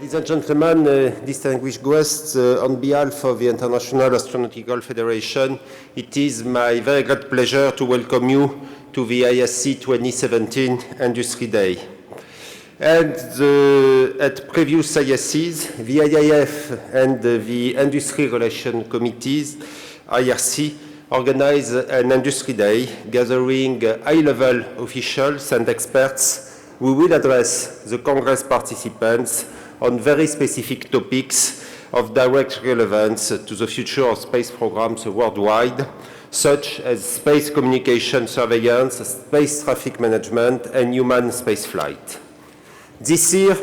Ladies and gentlemen, distinguished guests, on behalf of the International Astronautical Federation, it is my very great pleasure to welcome you to the ISC 2017 Industry Day. And at previous ISCs, the IIF and the Industry Relations Committees, IRC, organized an Industry Day gathering high-level officials and experts who will address the Congress participants on very specific topics of direct relevance to the future of space programs worldwide, such as space communication surveillance, space traffic management, and human spaceflight. This year,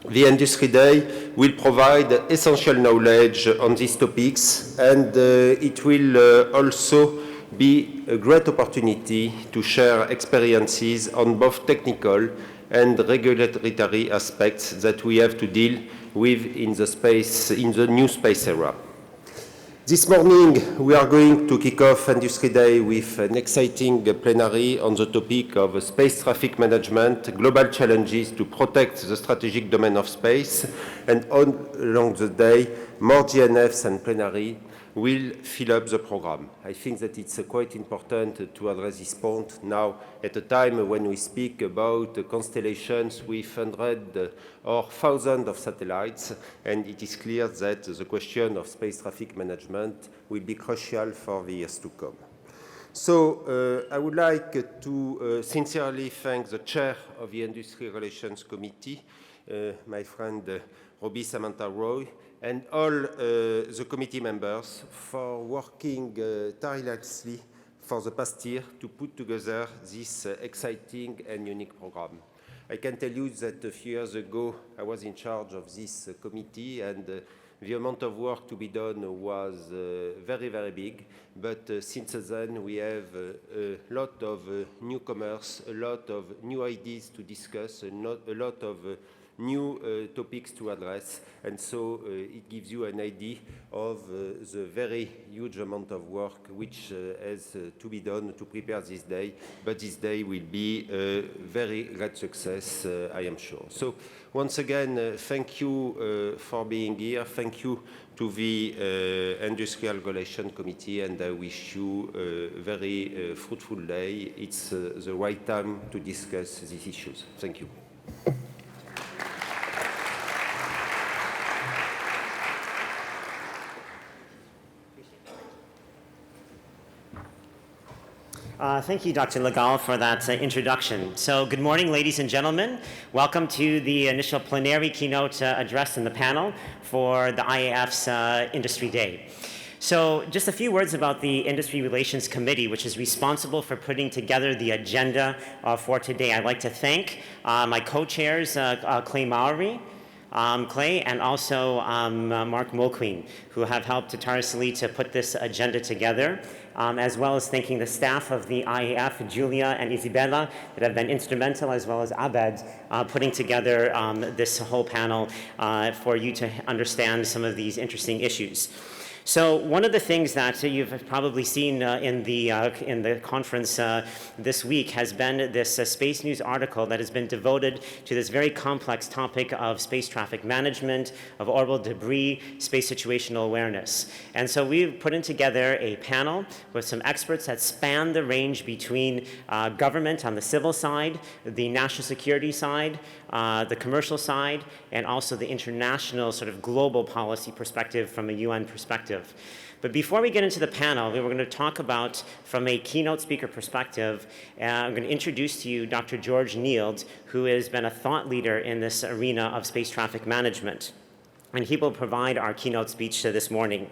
the Industry Day will provide essential knowledge on these topics, and it will also be a great opportunity to share experiences on both technical and regulatory aspects that we have to deal with in the new space era. This morning, we are going to kick off Industry Day with an exciting plenary on the topic of space traffic management, global challenges to protect the strategic domain of space, and along the day, more GNFs and plenary will fill up the program. I think that it's quite important to address this point now at a time when we speak about constellations with hundreds or thousands of satellites, and it is clear that the question of space traffic management will be crucial for the years to come. So I would like to sincerely thank the chair of the Industry Relations Committee, my friend Robbie Samantha Roy, and all the committee members for working tirelessly for the past year to put together this exciting and unique program. I can tell you that a few years ago, I was in charge of this committee, and the amount of work to be done was very, very big. But since then, we have a lot of newcomers, a lot of new ideas to discuss, a lot of new topics to address, and so it gives you an idea of the very huge amount of work which has to be done to prepare this day, but this day will be a very great success, I am sure. So once again, thank you for being here. Thank you to the Industrial Relations Committee, and I wish you a very fruitful day. It's the right time to discuss these issues. Thank you. Thank you, Dr. Legal, for that introduction. So good morning, ladies and gentlemen. Welcome to the initial plenary keynote address in the panel for the IAF's Industry Day. So just a few words about the Industry Relations Committee, which is responsible for putting together the agenda for today. I'd like to thank my co-chairs, Clay Mowry, Clay, and also Mark Mulqueen, who have helped tirelessly to put this agenda together, as well as thanking the staff of the IAF, Julia and Isabella, that have been instrumental, as well as Abed, putting together this whole panel for you to understand some of these interesting issues. So one of the things that you've probably seen in the conference this week has been this Space News article that has been devoted to this very complex topic of space traffic management, of orbital debris, space situational awareness. And so we've put in together a panel with some experts that span the range between government on the civil side, the national security side, the commercial side, and also the international sort of global policy perspective from a UN perspective. But before we get into the panel, we're going to talk about, from a keynote speaker perspective, I'm going to introduce to you Dr. George Nield, who has been a thought leader in this arena of space traffic management. And he will provide our keynote speech this morning.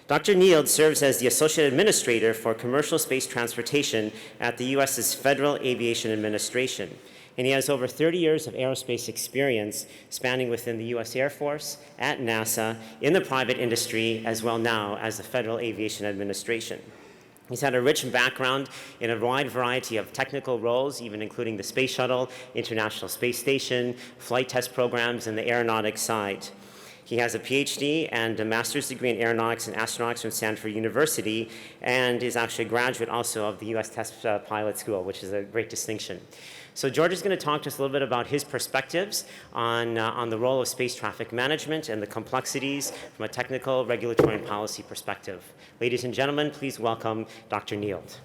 Dr. Nield serves as the Associate Administrator for Commercial Space Transportation at the U.S.'s Federal Aviation Administration. And he has over 30 years of aerospace experience spanning within the U.S. Air Force, at NASA, in the private industry, as well now as the Federal Aviation Administration. He's had a rich background in a wide variety of technical roles, even including the Space Shuttle, International Space Station, flight test programs, and the aeronautics side. He has a PhD and a master's degree in aeronautics and astronautics from Stanford University, and is actually a graduate also of the U.S. Test Pilot School, which is a great distinction. So George is going to talk to us a little bit about his perspectives on the role of space traffic management and the complexities from a technical, regulatory, and policy perspective. Ladies and gentlemen, please welcome Dr. Neild.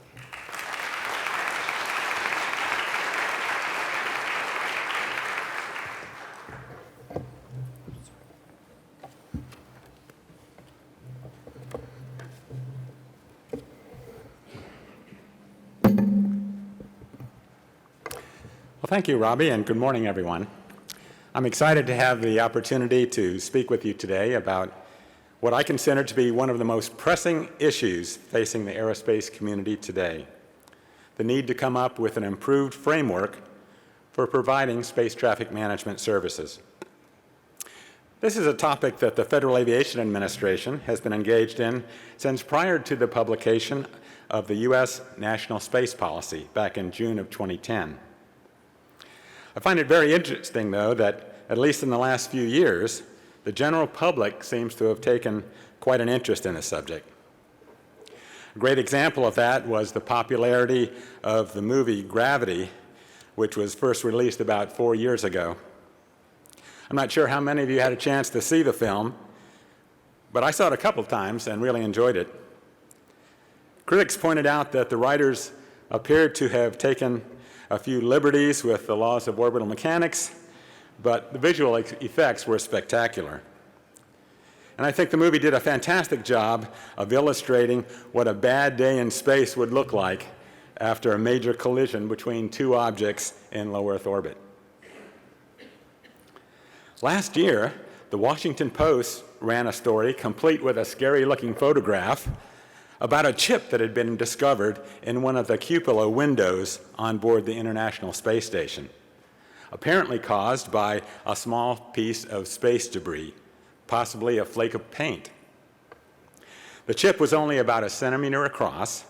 Well, thank you, Robbie, and good morning, everyone. I'm excited to have the opportunity to speak with you today about what I consider to be one of the most pressing issues facing the aerospace community today: the need to come up with an improved framework for providing space traffic management services. This is a topic that the Federal Aviation Administration has been engaged in since prior to the publication of the U.S. National Space Policy back in June of 2010. I find it very interesting, though, that at least in the last few years, the general public seems to have taken quite an interest in the subject. A great example of that was the popularity of the movie Gravity, which was first released about 4 years ago. I'm not sure how many of you had a chance to see the film, but I saw it a couple of times and really enjoyed it. Critics pointed out that the writers appeared to have taken a few liberties with the laws of orbital mechanics, but the visual effects were spectacular. And I think the movie did a fantastic job of illustrating what a bad day in space would look like after a major collision between two objects in low Earth orbit. Last year, the Washington Post ran a story complete with a scary-looking photograph about a chip that had been discovered in one of the cupola windows on board the International Space Station, apparently caused by a small piece of space debris, possibly a flake of paint. The chip was only about 1 centimeter across,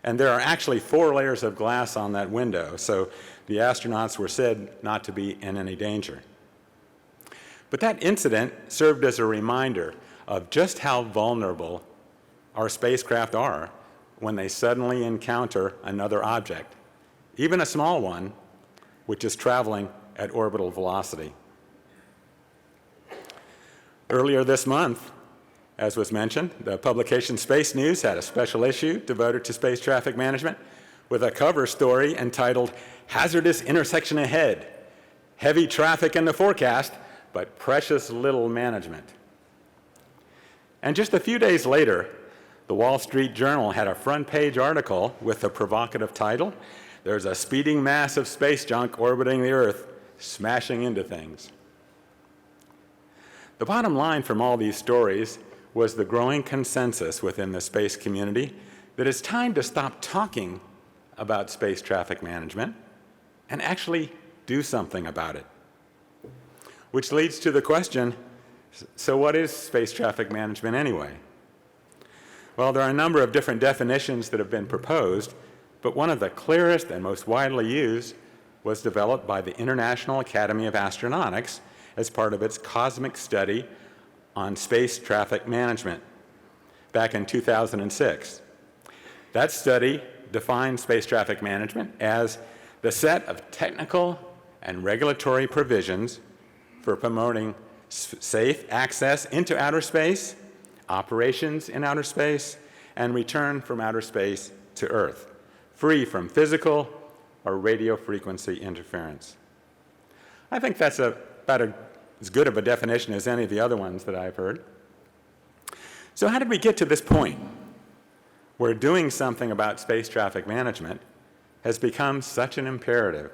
and there are actually 4 layers of glass on that window, so the astronauts were said not to be in any danger. But that incident served as a reminder of just how vulnerable our spacecraft are when they suddenly encounter another object, even a small one, which is traveling at orbital velocity. Earlier this month, as was mentioned, the publication Space News had a special issue devoted to space traffic management with a cover story entitled "Hazardous Intersection Ahead: Heavy Traffic in the Forecast, but Precious Little Management." And just a few days later, the Wall Street Journal had a front-page article with the provocative title, "There's a speeding mass of space junk orbiting the Earth, smashing into things." The bottom line from all these stories was the growing consensus within the space community that it's time to stop talking about space traffic management and actually do something about it. Which leads to the question, so what is space traffic management anyway? Well, there are a number of different definitions that have been proposed, but one of the clearest and most widely used was developed by the International Academy of Astronautics as part of its cosmic study on space traffic management back in 2006. That study defined space traffic management as the set of technical and regulatory provisions for promoting safe access into outer space, operations in outer space, and return from outer space to Earth, free from physical or radio frequency interference. I think that's about as good of a definition as any of the other ones that I've heard. So how did we get to this point where doing something about space traffic management has become such an imperative?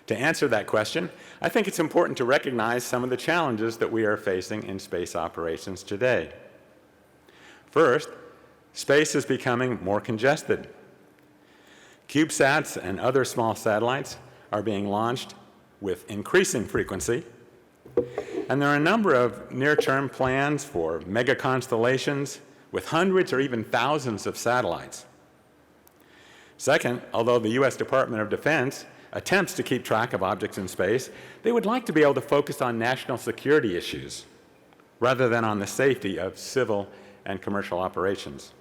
To answer that question, I think it's important to recognize some of the challenges that we are facing in space operations today. First, space is becoming more congested. CubeSats and other small satellites are being launched with increasing frequency, and there are a number of near-term plans for mega constellations with hundreds or even thousands of satellites. Second, although the U.S. Department of Defense attempts to keep track of objects in space, they would like to be able to focus on national security issues rather than on the safety of civil and commercial operations.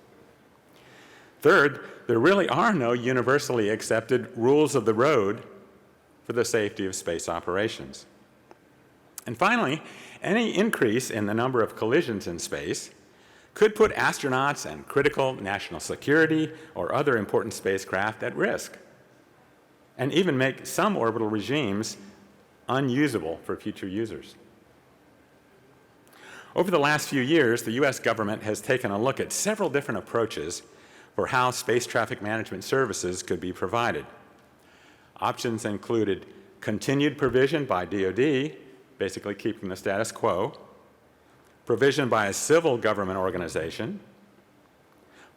Third, there really are no universally accepted rules of the road for the safety of space operations. And finally, any increase in the number of collisions in space could put astronauts and critical national security or other important spacecraft at risk, and even make some orbital regimes unusable for future users. Over the last few years, the US government has taken a look at several different approaches for how space traffic management services could be provided. Options included continued provision by DoD, basically keeping the status quo, provision by a civil government organization,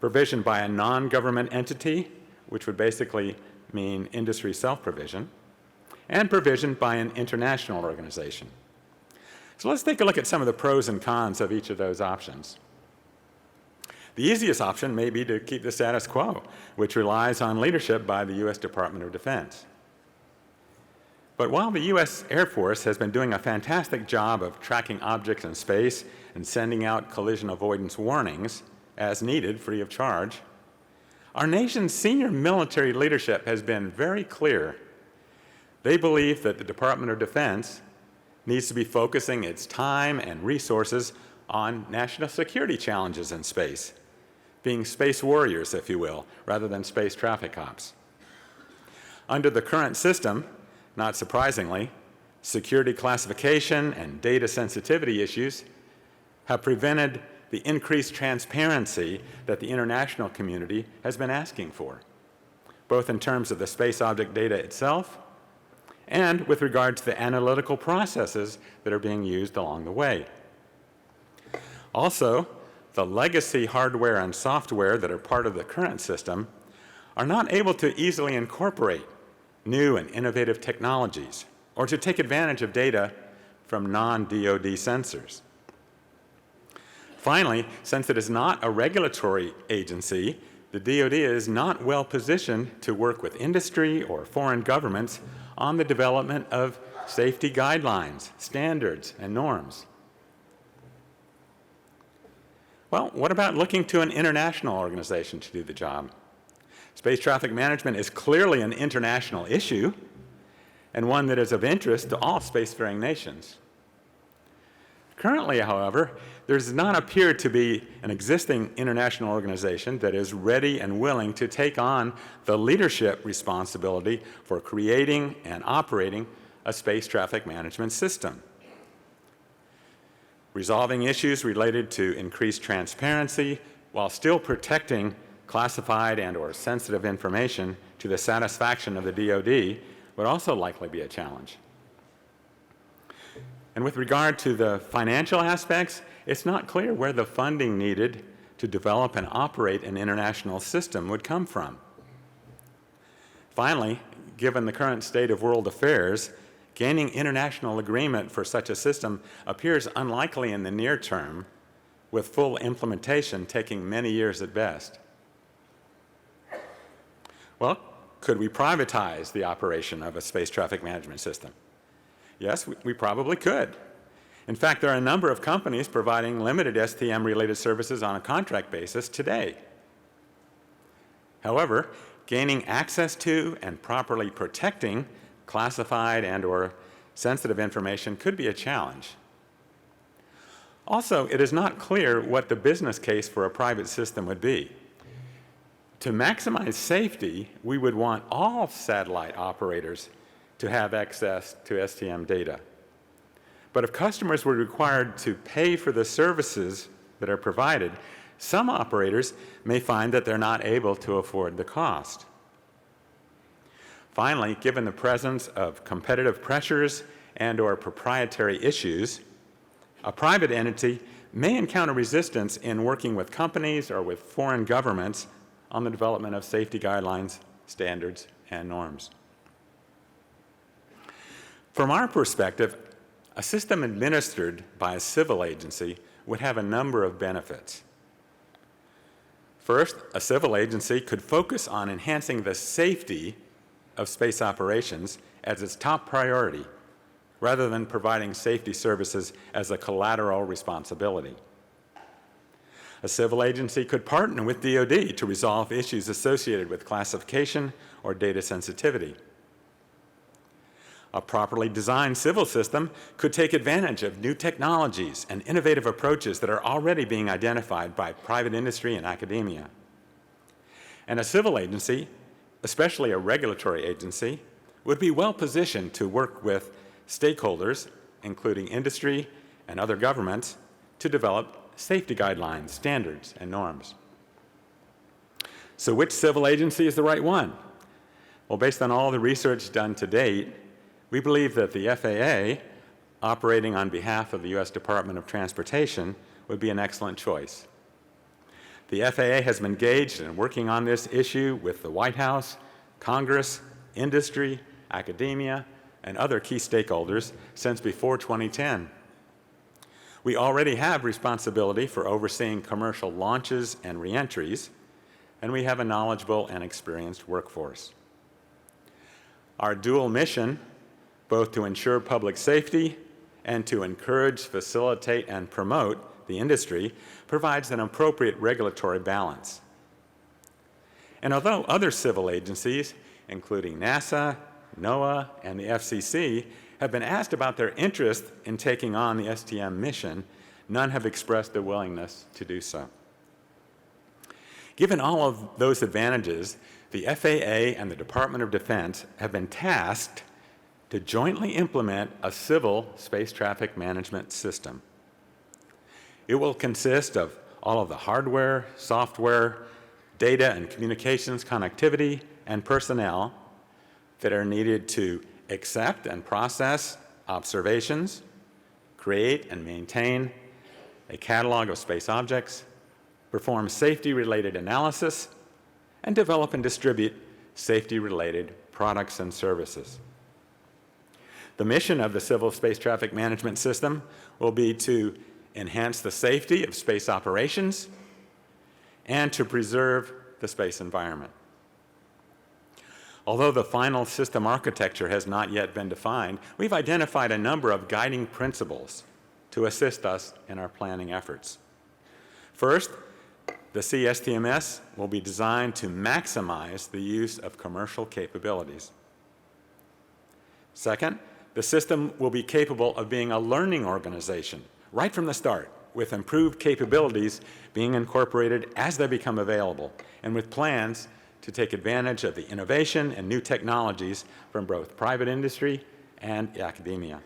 provision by a non-government entity, which would basically mean industry self-provision, and provision by an international organization. So let's take a look at some of the pros and cons of each of those options. The easiest option may be to keep the status quo, which relies on leadership by the US Department of Defense. But while the US Air Force has been doing a fantastic job of tracking objects in space and sending out collision avoidance warnings as needed, free of charge, our nation's senior military leadership has been very clear. They believe that the Department of Defense needs to be focusing its time and resources on national security challenges in space, being space warriors, if you will, rather than space traffic cops. Under the current system, not surprisingly, security classification and data sensitivity issues have prevented the increased transparency that the international community has been asking for, both in terms of the space object data itself and with regard to the analytical processes that are being used along the way. Also, the legacy hardware and software that are part of the current system are not able to easily incorporate new and innovative technologies or to take advantage of data from non-DoD sensors. Finally, since it is not a regulatory agency, the DoD is not well positioned to work with industry or foreign governments on the development of safety guidelines, standards, and norms. Well, what about looking to an international organization to do the job? Space traffic management is clearly an international issue and one that is of interest to all spacefaring nations. Currently, however, there does not appear to be an existing international organization that is ready and willing to take on the leadership responsibility for creating and operating a space traffic management system. Resolving issues related to increased transparency while still protecting classified and/or sensitive information to the satisfaction of the DoD would also likely be a challenge. And with regard to the financial aspects, it's not clear where the funding needed to develop and operate an international system would come from. Finally, given the current state of world affairs, gaining international agreement for such a system appears unlikely in the near term, with full implementation taking many years at best. Well, could we privatize the operation of a space traffic management system? Yes, we probably could. In fact, there are a number of companies providing limited STM-related services on a contract basis today. However, gaining access to and properly protecting classified and/or sensitive information could be a challenge. Also, it is not clear what the business case for a private system would be. To maximize safety, we would want all satellite operators to have access to STM data. But if customers were required to pay for the services that are provided, some operators may find that they're not able to afford the cost. Finally, given the presence of competitive pressures and/or proprietary issues, a private entity may encounter resistance in working with companies or with foreign governments on the development of safety guidelines, standards, and norms. From our perspective, a system administered by a civil agency would have a number of benefits. First, a civil agency could focus on enhancing the safety of space operations as its top priority, rather than providing safety services as a collateral responsibility. A civil agency could partner with DoD to resolve issues associated with classification or data sensitivity. A properly designed civil system could take advantage of new technologies and innovative approaches that are already being identified by private industry and academia. And a civil agency, especially a regulatory agency, would be well positioned to work with stakeholders, including industry and other governments, to develop safety guidelines, standards, and norms. So which civil agency is the right one? Well, based on all the research done to date, we believe that the FAA, operating on behalf of the U.S. Department of Transportation, would be an excellent choice. The FAA has been engaged in working on this issue with the White House, Congress, industry, academia, and other key stakeholders since before 2010. We already have responsibility for overseeing commercial launches and reentries, and we have a knowledgeable and experienced workforce. Our dual mission, both to ensure public safety and to encourage, facilitate, and promote the industry, provides an appropriate regulatory balance. And although other civil agencies, including NASA, NOAA, and the FCC, have been asked about their interest in taking on the STM mission, none have expressed their willingness to do so. Given all of those advantages, the FAA and the Department of Defense have been tasked to jointly implement a civil space traffic management system. It will consist of all of the hardware, software, data and communications connectivity, and personnel that are needed to accept and process observations, create and maintain a catalog of space objects, perform safety-related analysis, and develop and distribute safety-related products and services. The mission of the Civil Space Traffic Management System will be to enhance the safety of space operations and to preserve the space environment. Although the final system architecture has not yet been defined, we've identified a number of guiding principles to assist us in our planning efforts. First, the CSTMS will be designed to maximize the use of commercial capabilities. Second, the system will be capable of being a learning organization right from the start, with improved capabilities being incorporated as they become available, and with plans to take advantage of the innovation and new technologies from both private industry and academia.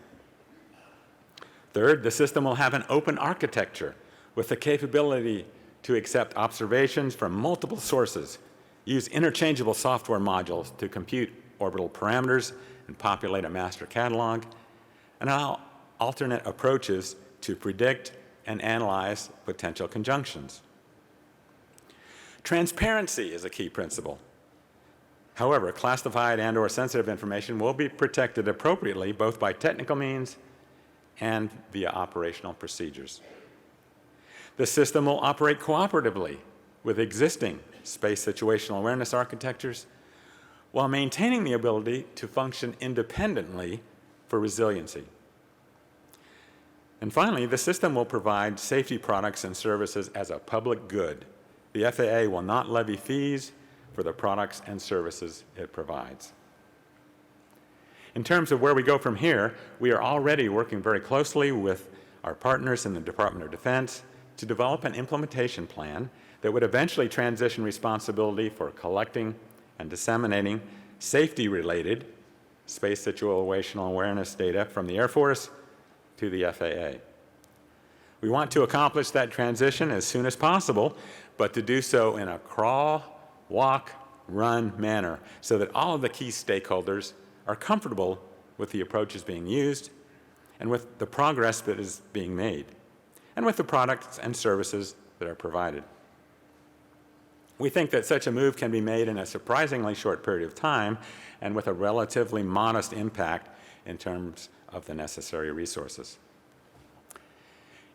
Third, the system will have an open architecture with the capability to accept observations from multiple sources, use interchangeable software modules to compute orbital parameters and populate a master catalog, and allow alternate approaches to predict and analyze potential conjunctions. Transparency is a key principle. However, classified and/or sensitive information will be protected appropriately both by technical means and via operational procedures. The system will operate cooperatively with existing space situational awareness architectures while maintaining the ability to function independently for resiliency. And finally, the system will provide safety products and services as a public good. The FAA will not levy fees for the products and services it provides. In terms of where we go from here, we are already working very closely with our partners in the Department of Defense to develop an implementation plan that would eventually transition responsibility for collecting and disseminating safety-related space situational awareness data from the Air Force to the FAA. We want to accomplish that transition as soon as possible, but to do so in a crawl, walk, run manner so that all of the key stakeholders are comfortable with the approaches being used and with the progress that is being made and with the products and services that are provided. We think that such a move can be made in a surprisingly short period of time and with a relatively modest impact in terms of the necessary resources.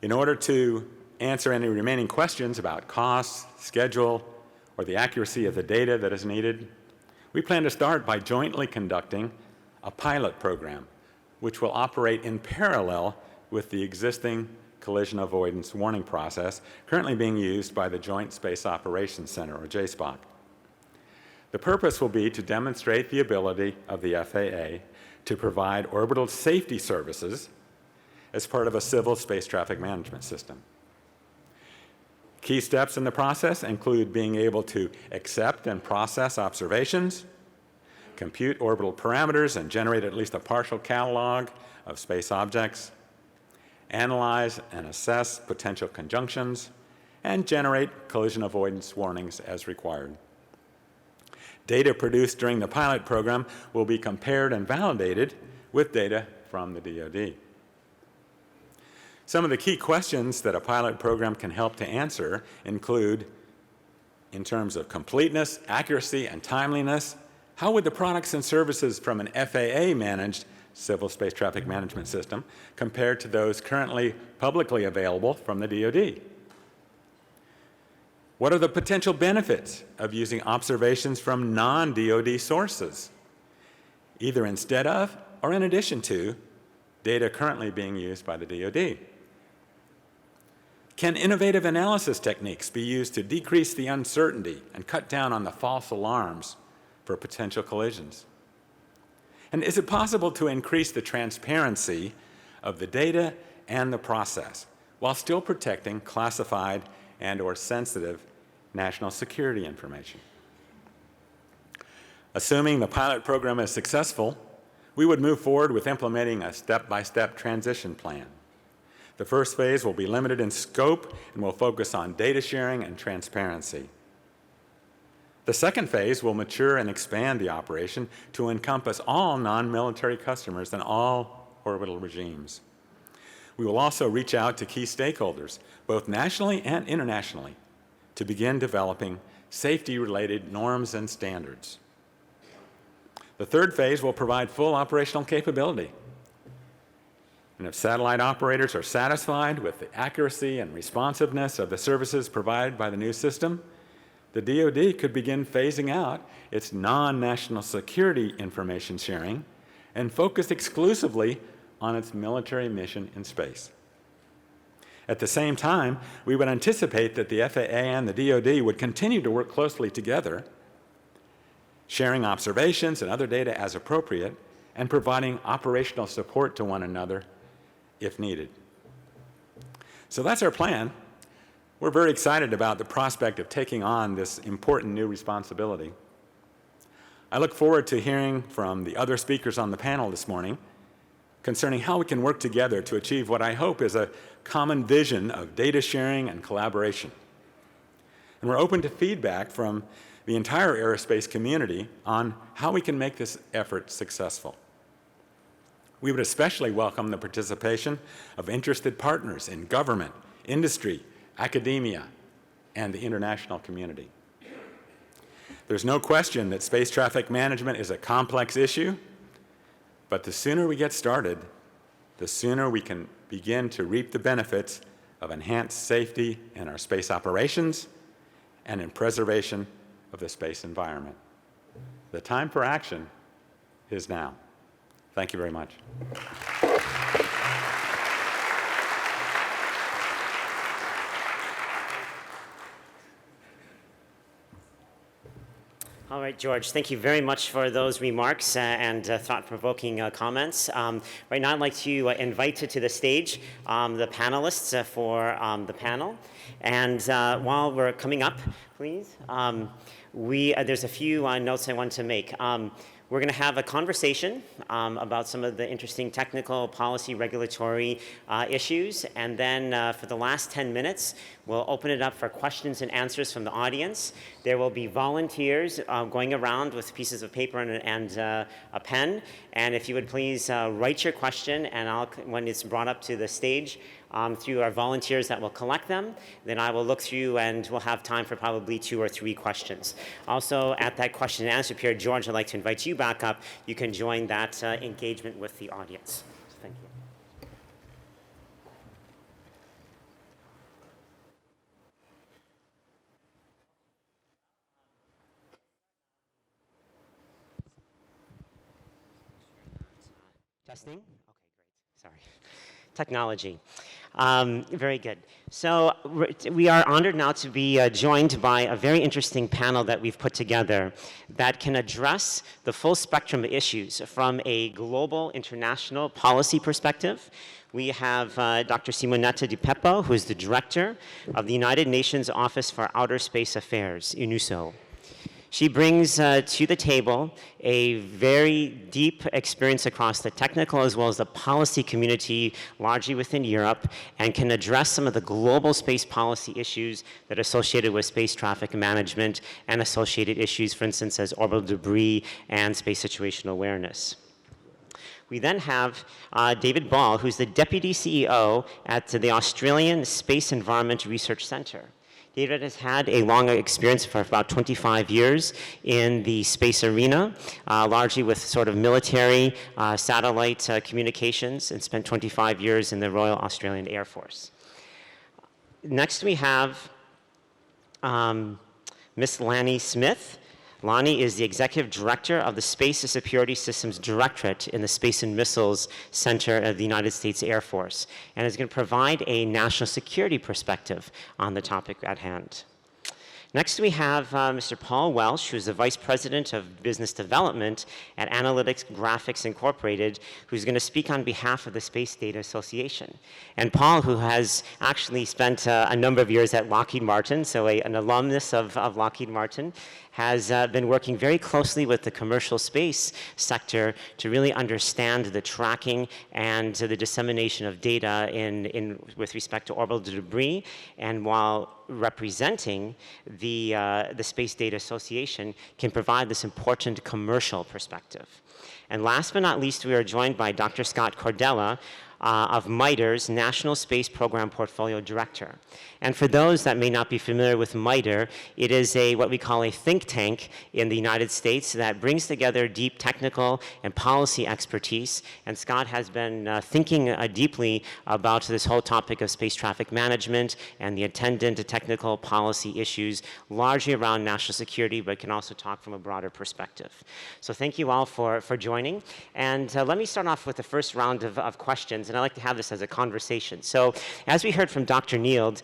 In order to answer any remaining questions about costs, schedule, or the accuracy of the data that is needed, We plan to start by jointly conducting a pilot program, which will operate in parallel with the existing collision avoidance warning process currently being used by the Joint Space Operations Center, or JSPOC. The purpose will be to demonstrate the ability of the FAA to provide orbital safety services as part of a civil space traffic management system. Key steps in the process include being able to accept and process observations, compute orbital parameters and generate at least a partial catalog of space objects, analyze and assess potential conjunctions, and generate collision avoidance warnings as required. Data produced during the pilot program will be compared and validated with data from the DoD. Some of the key questions that a pilot program can help to answer include, in terms of completeness, accuracy, and timeliness, how would the products and services from an FAA-managed civil space traffic management system compare to those currently publicly available from the DoD? What are the potential benefits of using observations from non-DoD sources, either instead of or in addition to data currently being used by the DoD? Can innovative analysis techniques be used to decrease the uncertainty and cut down on the false alarms for potential collisions? And is it possible to increase the transparency of the data and the process while still protecting classified and/or sensitive national security information? Assuming the pilot program is successful, we would move forward with implementing a step-by-step transition plan. The first phase will be limited in scope and will focus on data sharing and transparency. The second phase will mature and expand the operation to encompass all non-military customers and all orbital regimes. We will also reach out to key stakeholders, both nationally and internationally, to begin developing safety-related norms and standards. The third phase will provide full operational capability. And if satellite operators are satisfied with the accuracy and responsiveness of the services provided by the new system, the DoD could begin phasing out its non-national security information sharing and focus exclusively on its military mission in space. At the same time, we would anticipate that the FAA and the DoD would continue to work closely together, sharing observations and other data as appropriate, and providing operational support to one another if needed. So that's our plan. We're very excited about the prospect of taking on this important new responsibility. I look forward to hearing from the other speakers on the panel this morning concerning how we can work together to achieve what I hope is a common vision of data sharing and collaboration. And we're open to feedback from the entire aerospace community on how we can make this effort successful. We would especially welcome the participation of interested partners in government, industry, academia, and the international community. There's no question that space traffic management is a complex issue, but the sooner we get started, the sooner we can begin to reap the benefits of enhanced safety in our space operations and in preservation of the space environment. The time for action is now. Thank you very much. All right, George, thank you very much for those remarks and thought-provoking comments. Right now, I'd like to invite to the stage the panelists for the panel. And while we're coming up, please, there's a few notes I want to make. We're going to have a conversation about some of the interesting technical, policy, regulatory issues. And then for the last 10 minutes, we'll open it up for questions and answers from the audience. There will be volunteers going around with pieces of paper and a pen. And if you would please write your question, and when it's brought up to the stage, through our volunteers that will collect them. Then I will look through and we'll have time for probably 2 or 3 questions. Also, at that question and answer period, George, I'd like to invite you back up. You can join that engagement with the audience. Thank you. Testing? Okay, great. Sorry. Technology. Very good. So we are honored now to be joined by a very interesting panel that we've put together that can address the full spectrum of issues from a global international policy perspective. We have Dr. Simonetta Di Peppo, who is the director of the United Nations Office for Outer Space Affairs, UNUSO. She brings to the table a very deep experience across the technical as well as the policy community, largely within Europe, and can address some of the global space policy issues that are associated with space traffic management and associated issues, for instance, as orbital debris and space situational awareness. We then have David Ball, who's the Deputy CEO at the Australian Space Environment Research Centre. David has had a long experience for about 25 years in the space arena, largely with sort of military satellite communications, and spent 25 years in the Royal Australian Air Force. Next we have Miss Lanny Smith. Lonnie is the Executive Director of the Space and Security Systems Directorate in the Space and Missiles Center of the United States Air Force, and is going to provide a national security perspective on the topic at hand. Next, we have Mr. Paul Welsh, who's the Vice President of Business Development at Analytics Graphics Incorporated, who's going to speak on behalf of the Space Data Association. And Paul, who has actually spent a number of years at Lockheed Martin, so an alumnus of Lockheed Martin, has been working very closely with the commercial space sector to really understand the tracking and the dissemination of data with respect to orbital debris. And while representing the Space Data Association, can provide this important commercial perspective. And last but not least, we are joined by Dr. Scott Cordella, of MITRE's National Space Program Portfolio Director. And for those that may not be familiar with MITRE, it is what we call a think tank in the United States that brings together deep technical and policy expertise. And Scott has been thinking deeply about this whole topic of space traffic management and the attendant technical policy issues, largely around national security, but can also talk from a broader perspective. So thank you all for joining. And let me start off with the first round of questions. And I like to have this as a conversation. So as we heard from Dr. Neild,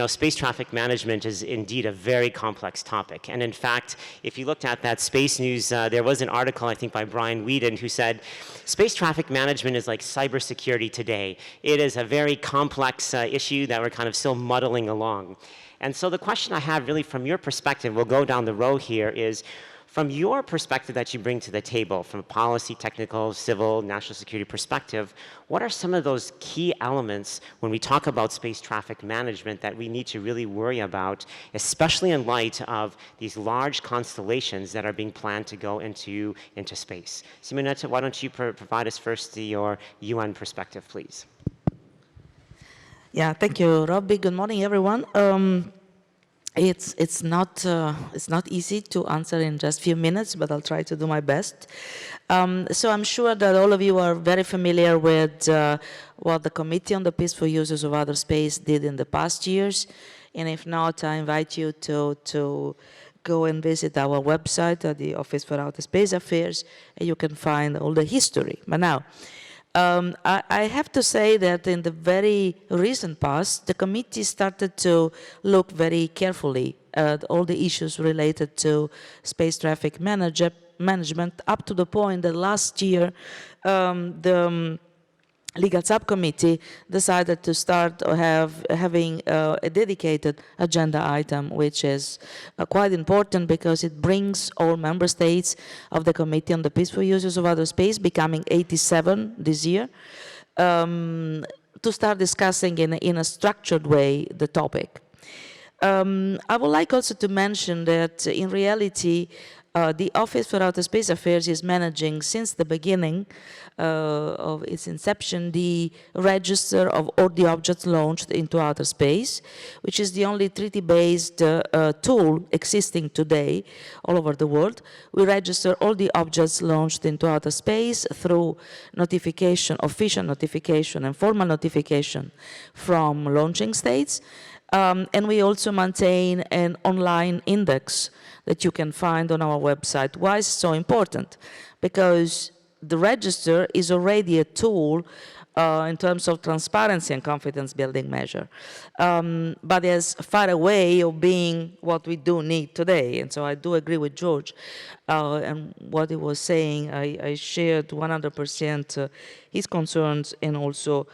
space traffic management is indeed a very complex topic. And in fact, if you looked at that Space News, there was an article, I think, by Brian Whedon, who said, space traffic management is like cybersecurity today. It is a very complex issue that we're kind of still muddling along. And so the question I have really from your perspective, we'll go down the row here, is from your perspective that you bring to the table, from a policy, technical, civil, national security perspective, what are some of those key elements when we talk about space traffic management that we need to really worry about, especially in light of these large constellations that are being planned to go into space? Simonetta, why don't you provide us first your UN perspective, please? Yeah, thank you, Robbie. Good morning, everyone. It's not easy to answer in just a few minutes, but I'll try to do my best. So I'm sure that all of you are very familiar with what the Committee on the Peaceful Uses of Outer Space did in the past years. And if not, I invite you to go and visit our website at the Office for Outer Space Affairs, and you can find all the history. But now, I have to say that in the very recent past, the committee started to look very carefully at all the issues related to space traffic management, up to the point that last year the legal subcommittee decided to start having a dedicated agenda item, which is quite important because it brings all member states of the Committee on the Peaceful Uses of Outer Space, becoming 87 this year, to start discussing in a structured way the topic. I would like also to mention that in reality, the Office for Outer Space Affairs is managing, since the beginning of its inception, the register of all the objects launched into outer space, which is the only treaty-based tool existing today all over the world. We register all the objects launched into outer space through notification, official notification and formal notification from launching states. And we also maintain an online index that you can find on our website. Why is it so important? Because the register is already a tool in terms of transparency and confidence building measure. But it's far away of being what we do need today. And so I do agree with George and what he was saying. I shared 100% his concerns and also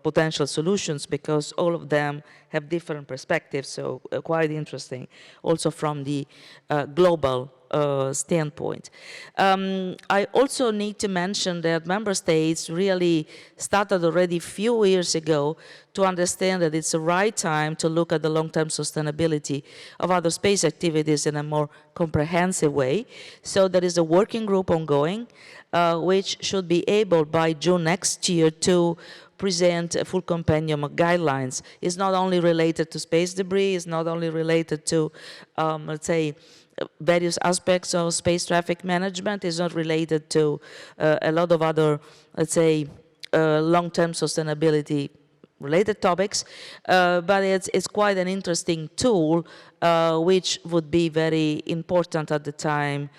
potential solutions, because all of them have different perspectives, so quite interesting, also from the global standpoint. I also need to mention that member states really started already a few years ago to understand that it's the right time to look at the long-term sustainability of other space activities in a more comprehensive way. So there is a working group ongoing, which should be able by June next year to present a full compendium of guidelines. It's not only related to space debris, it's not only related to, let's say, various aspects of space traffic management, it's not related to a lot of other, let's say, long-term sustainability related topics, but it's quite an interesting tool which would be very important at the time,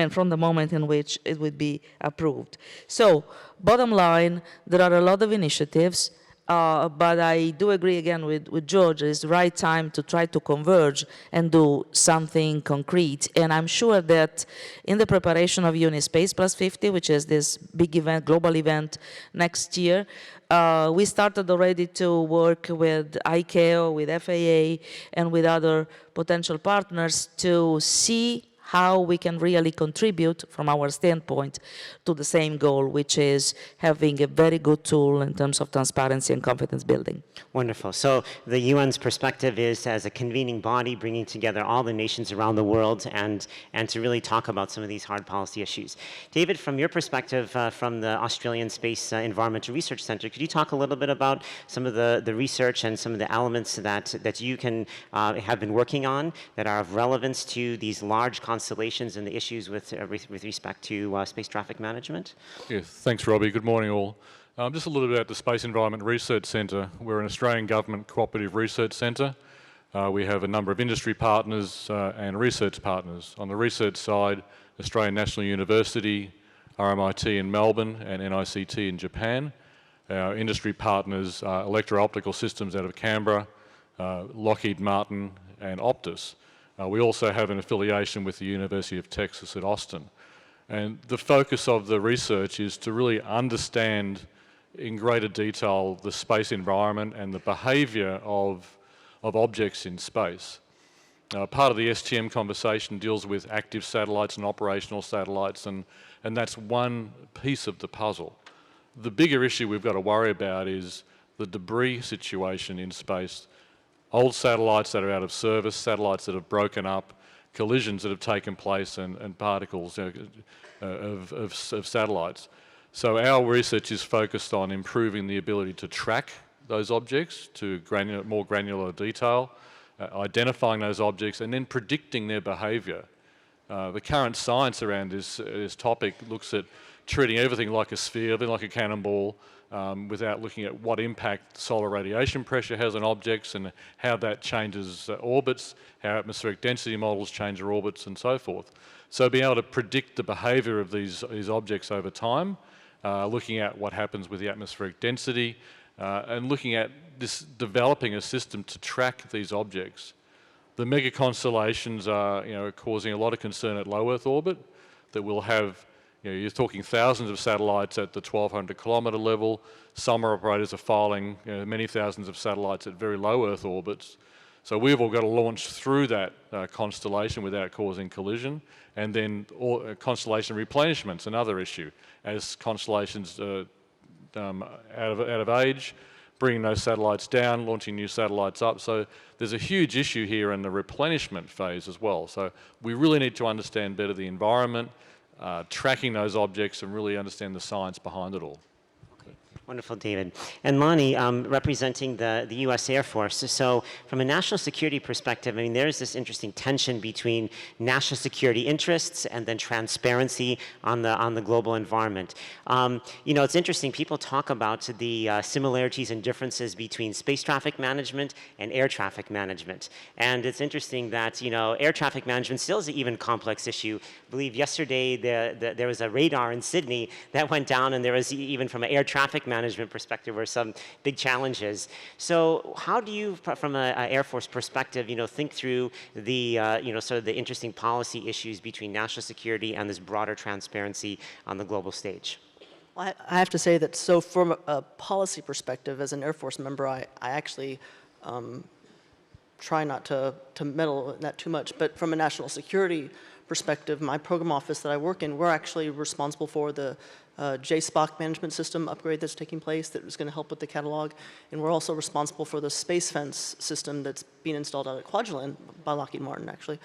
from the moment in which it would be approved. So, bottom line, there are a lot of initiatives, but I do agree again with George, it's the right time to try to converge and do something concrete. And I'm sure that in the preparation of Unispace Plus 50, which is this big event, global event next year, we started already to work with ICAO, with FAA, and with other potential partners to see how we can really contribute from our standpoint to the same goal, which is having a very good tool in terms of transparency and confidence building. Wonderful. So the UN's perspective is as a convening body, bringing together all the nations around the world and to really talk about some of these hard policy issues. David, from your perspective, from the Australian Space Environmental Research Centre, could you talk a little bit about some of the research and some of the elements that you can have been working on that are of relevance to these large constellations and the issues with respect to space traffic management? Yes, thanks, Robbie. Good morning, all. Just a little bit about the Space Environment Research Centre. We're an Australian government cooperative research centre. We have a number of industry partners and research partners. On the research side, Australian National University, RMIT in Melbourne, and NICT in Japan. Our industry partners are Electro-Optical Systems out of Canberra, Lockheed Martin, and Optus. We also have an affiliation with the University of Texas at Austin. And the focus of the research is to really understand in greater detail the space environment and the behaviour of objects in space. Part of the STM conversation deals with active satellites and operational satellites, and that's one piece of the puzzle. The bigger issue we've got to worry about is the debris situation in space. Old satellites that are out of service, satellites that have broken up, collisions that have taken place, and particles of satellites. So our research is focused on improving the ability to track those objects to more granular detail, identifying those objects, and then predicting their behaviour. The current science around this topic looks at treating everything like a sphere, everything like a cannonball, without looking at what impact solar radiation pressure has on objects and how that changes orbits, how atmospheric density models change their orbits, and so forth. So being able to predict the behaviour of these objects over time, looking at what happens with the atmospheric density, and looking at developing a system to track these objects. The mega constellations are causing a lot of concern at low Earth orbit, that we'll have, you're talking thousands of satellites at the 1,200 kilometre level. Some operators are filing many thousands of satellites at very low Earth orbits. So we've all got to launch through that constellation without causing collision. And then constellation replenishment's another issue. As constellations out of age, bringing those satellites down, launching new satellites up. So there's a huge issue here in the replenishment phase as well. So we really need to understand better the environment, tracking those objects, and really understand the science behind it all. Wonderful, David. And Lonnie, representing the U.S. Air Force. So from a national security perspective, I mean, there's this interesting tension between national security interests and then transparency on the global environment. You know, it's interesting. People talk about the similarities and differences between space traffic management and air traffic management. And it's interesting that, you know, air traffic management still is an even complex issue. I believe yesterday there was a radar in Sydney that went down, and there was even from an air traffic management perspective were some big challenges. So how do you, from an Air Force perspective, you know, think through the, you know, sort of the interesting policy issues between national security and this broader transparency on the global stage? Well, I have to say that, so from a policy perspective, as an Air Force member, I actually try not to meddle in that too much. But from a national security perspective, my program office that I work in, we're actually responsible for the JSPOC management system upgrade that's taking place that is going to help with the catalog. And we're also responsible for the space fence system that's being installed out at Kwajalein by Lockheed Martin, actually,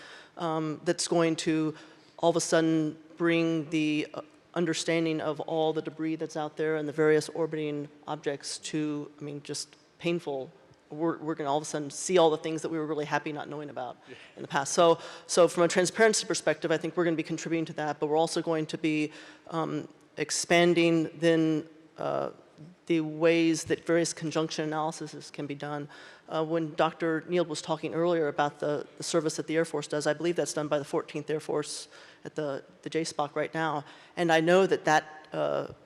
that's going to all of a sudden bring the understanding of all the debris that's out there and the various orbiting objects to, I mean, just painful. We're going to all of a sudden see all the things that we were really happy not knowing about in the past. So from a transparency perspective, I think we're going to be contributing to that, but we're also going to be expanding then the ways that various conjunction analyses can be done. When Dr. Neal was talking earlier about the service that the Air Force does, I believe that's done by the 14th Air Force at the JSPOC right now. And I know that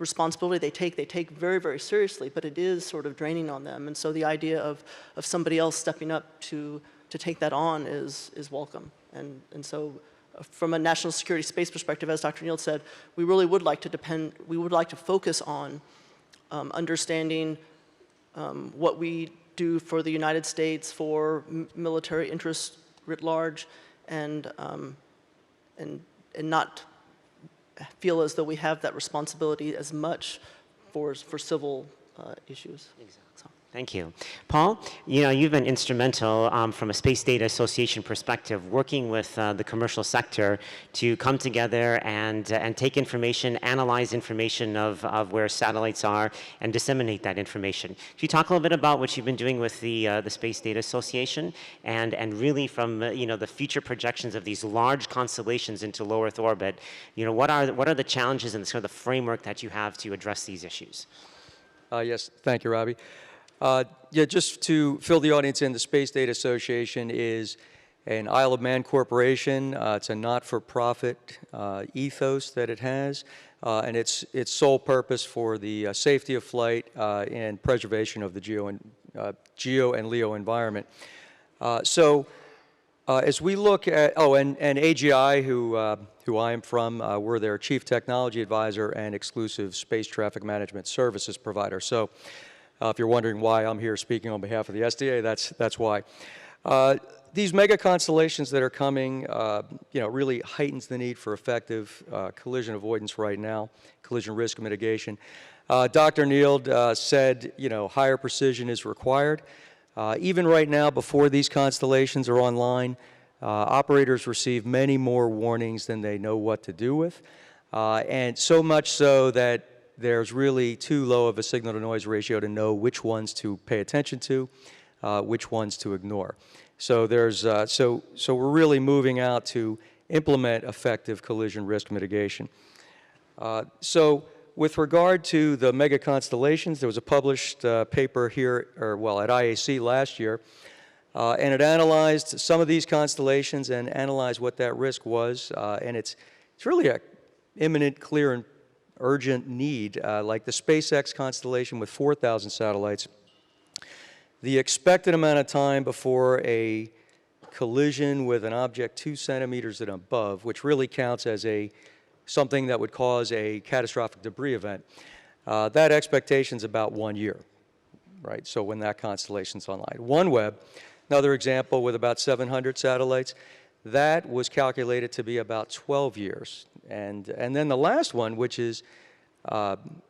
responsibility they take very, very seriously, but it is sort of draining on them. And so the idea of somebody else stepping up to take that on is welcome. And so from a national security space perspective, as Dr. Neal said, we really would like to focus on understanding what we do for the United States, for military interests writ large, and not feel as though we have that responsibility as much for civil issues. Exactly. So, thank you. Paul, you know, you've been instrumental from a Space Data Association perspective, working with the commercial sector to come together and take information, analyze information of where satellites are, and disseminate that information. Could you talk a little bit about what you've been doing with the Space Data Association, and really from you know, the future projections of these large constellations into low Earth orbit? You know, what are the challenges and sort of the framework that you have to address these issues? Yes, thank you, Robbie. Yeah, just to fill the audience in, the Space Data Association is an Isle of Man corporation. It's a not-for-profit ethos that it has, and its sole purpose for the safety of flight and preservation of the geo and LEO environment. As we look at, and AGI, who I am from, we're their Chief Technology Advisor and exclusive space traffic management services provider. So if you're wondering why I'm here speaking on behalf of the SDA, that's why. These mega constellations that are coming, you know, really heightens the need for effective collision avoidance right now, collision risk mitigation. Dr. Neal said, you know, higher precision is required. Even right now, before these constellations are online, operators receive many more warnings than they know what to do with, and so much so that there's really too low of a signal-to-noise ratio to know which ones to pay attention to, which ones to ignore. So there's so we're really moving out to implement effective collision risk mitigation. So with regard to the mega constellations, there was a published paper here, at IAC last year, and it analyzed some of these constellations and analyzed what that risk was, and it's really a imminent, clear, and urgent need, like the SpaceX constellation with 4,000 satellites. The expected amount of time before a collision with an object 2 centimeters and above, which really counts as something that would cause a catastrophic debris event, that expectation is about 1 year, right? So when that constellation's online. OneWeb, another example with about 700 satellites, that was calculated to be about 12 years. And then the last one, which is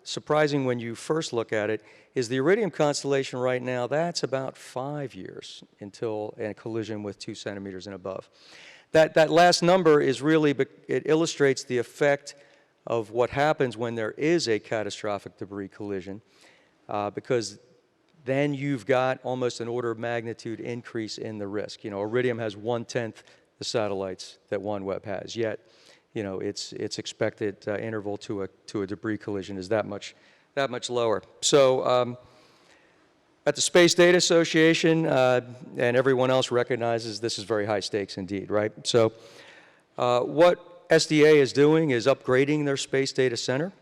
surprising when you first look at it, is the Iridium constellation right now. That's about 5 years until a collision with 2 centimeters and above. That last number is really, it illustrates the effect of what happens when there is a catastrophic debris collision. because then you've got almost an order of magnitude increase in the risk. You know, Iridium has 1/10 the satellites that OneWeb has, yet, you know, its expected interval to a debris collision is that much lower. So at the Space Data Association, and everyone else recognizes this is very high stakes indeed, right? So what SDA is doing is upgrading their Space Data Center.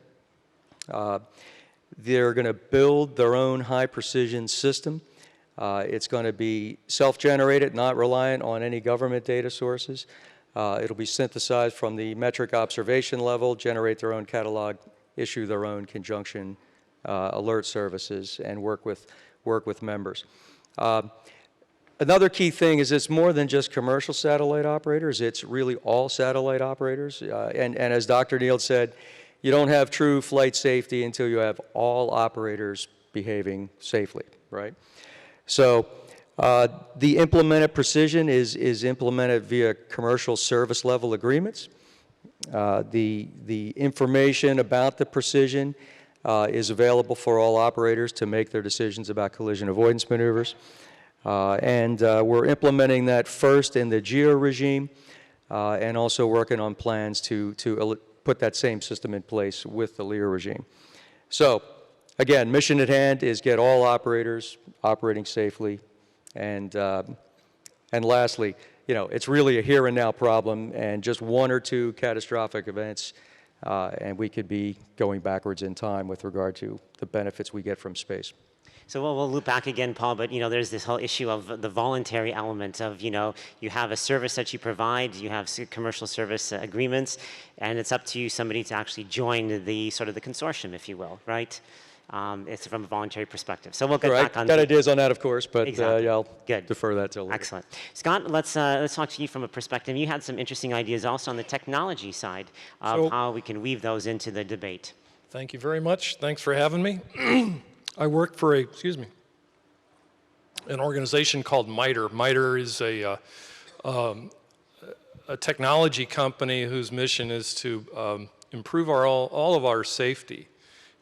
They're going to build their own high-precision system. It's going to be self-generated, not reliant on any government data sources. It'll be synthesized from the metric observation level, generate their own catalog, issue their own conjunction alert services, and work with members. Another key thing is it's more than just commercial satellite operators. It's really all satellite operators. And as Dr. Neal said, you don't have true flight safety until you have all operators behaving safely, right? So the implemented precision is implemented via commercial service level agreements. The information about the precision is available for all operators to make their decisions about collision avoidance maneuvers. And we're implementing that first in the GEO regime and also working on plans to put that same system in place with the LEO regime. So again, mission at hand is get all operators operating safely. And lastly, you know, it's really a here and now problem, and just one or two catastrophic events, and we could be going backwards in time with regard to the benefits we get from space. So we'll loop back again, Paul, but, you know, there's this whole issue of the voluntary element of, you know, you have a service that you provide, you have commercial service agreements, and it's up to you, somebody, to actually join the sort of the consortium, if you will, right? It's from a voluntary perspective. So we'll get back on. Got ideas on that, of course, but exactly. Yeah, I'll Good. defer that to later. Excellent. Scott, let's talk to you from a perspective. You had some interesting ideas also on the technology side of how we can weave those into the debate. Thank you very much. Thanks for having me. I work for an organization called MITRE. MITRE is a technology company whose mission is to improve all of our safety.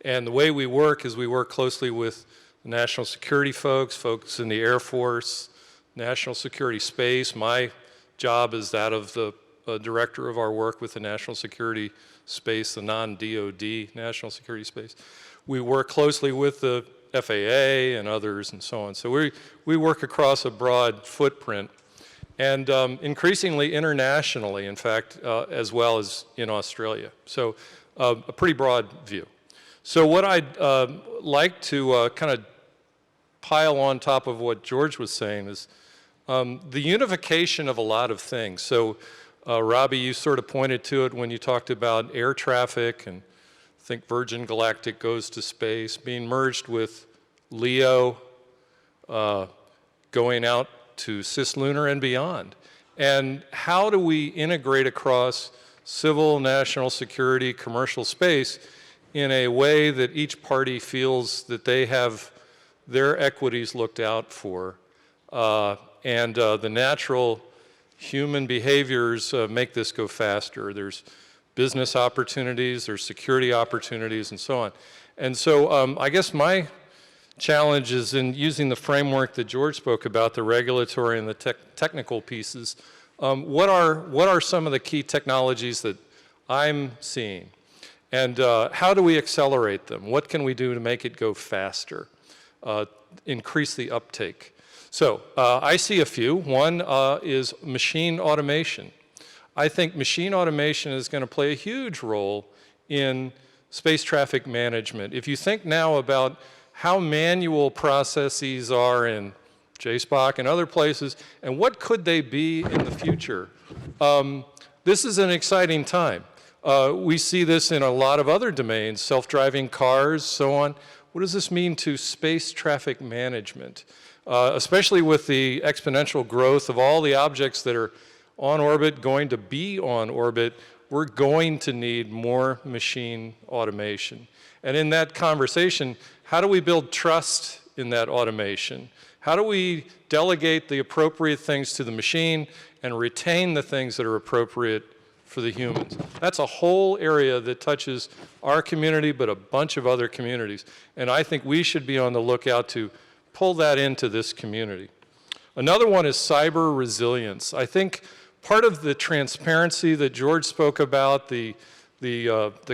And the way we work is we work closely with national security folks in the Air Force, national security space. My job is that of the director of our work with the national security space, the non-DOD national security space. We work closely with the FAA and others and so on. So we work across a broad footprint, and increasingly internationally, in fact, as well as in Australia. So a pretty broad view. So what I'd like to kind of pile on top of what George was saying is the unification of a lot of things. So Robbie, you sort of pointed to it when you talked about air traffic, and I think Virgin Galactic goes to space, being merged with LEO, going out to cislunar and beyond. And how do we integrate across civil, national security, commercial space in a way that each party feels that they have their equities looked out for, and the natural human behaviors make this go faster. There's business opportunities, there's security opportunities, and so on. And so I guess my challenge is in using the framework that George spoke about, the regulatory and the technical pieces. What are some of the key technologies that I'm seeing? And how do we accelerate them? What can we do to make it go faster, increase the uptake? So I see a few. One is machine automation. I think machine automation is going to play a huge role in space traffic management. If you think now about how manual processes are in JSPOC and other places, and what could they be in the future, this is an exciting time. We see this in a lot of other domains, self-driving cars, so on. What does this mean to space traffic management? Especially with the exponential growth of all the objects that are on orbit, going to be on orbit, we're going to need more machine automation. And in that conversation, how do we build trust in that automation? How do we delegate the appropriate things to the machine and retain the things that are appropriate for the humans. That's a whole area that touches our community, but a bunch of other communities. And I think we should be on the lookout to pull that into this community. Another one is cyber resilience. I think part of the transparency that George spoke about, the